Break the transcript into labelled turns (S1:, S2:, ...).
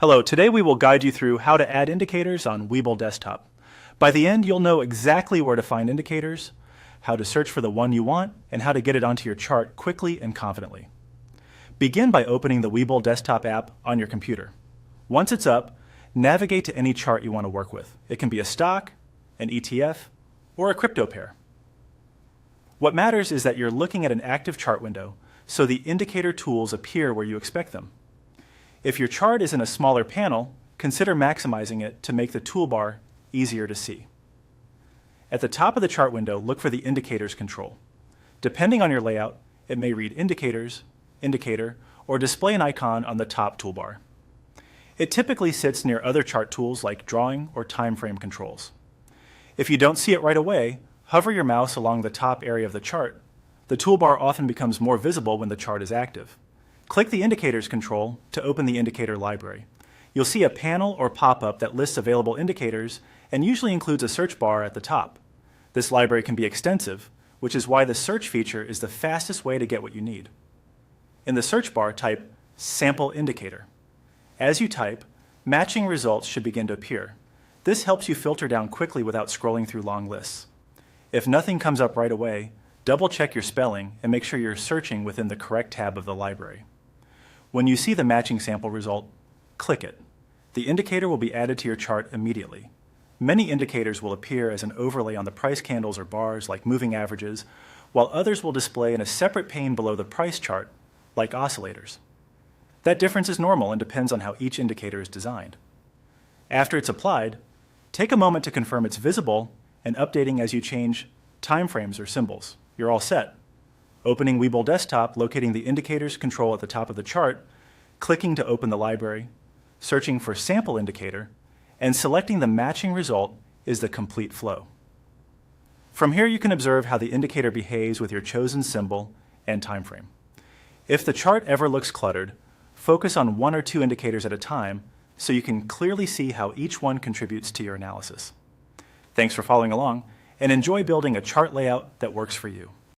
S1: Hello, today we will guide you through how to add indicators on Webull Desktop. By the end, you'll know exactly where to find indicators, how to search for the one you want, and how to get it onto your chart quickly and confidently. Begin by opening the Webull Desktop app on your computer. Once it's up, navigate to any chart you want to work with. It can be a stock, an ETF, or a crypto pair. What matters is that you're looking at an active chart window, so the indicator tools appear where you expect them. If your chart is in a smaller panel, consider maximizing it to make the toolbar easier to see. At the top of the chart window, look for the Indicators control. Depending on your layout, it may read Indicators, Indicator, or display an icon on the top toolbar. It typically sits near other chart tools like drawing or time frame controls. If you don't see it right away, hover your mouse along the top area of the chart. The toolbar often becomes more visible when the chart is active. Click the Indicators control to open the indicator library. You'll see a panel or pop-up that lists available indicators and usually includes a search bar at the top. This library can be extensive, which is why the search feature is the fastest way to get what you need. In the search bar, type Sample Indicator. As you type, matching results should begin to appear. This helps you filter down quickly without scrolling through long lists. If nothing comes up right away, double-check your spelling and make sure you're searching within the correct tab of the library. When you see the matching sample result, click it. The indicator will be added to your chart immediately. Many indicators will appear as an overlay on the price candles or bars, like moving averages, while others will display in a separate pane below the price chart, like oscillators. That difference is normal and depends on how each indicator is designed. After it's applied, take a moment to confirm it's visible and updating as you change timeframes or symbols. You're all set. Opening Webull Desktop, locating the Indicators control at the top of the chart, clicking to open the library, searching for Sample Indicator, and selecting the matching result is the complete flow. From here, you can observe how the indicator behaves with your chosen symbol and time frame. If the chart ever looks cluttered, focus on one or two indicators at a time so you can clearly see how each one contributes to your analysis. Thanks for following along, and enjoy building a chart layout that works for you.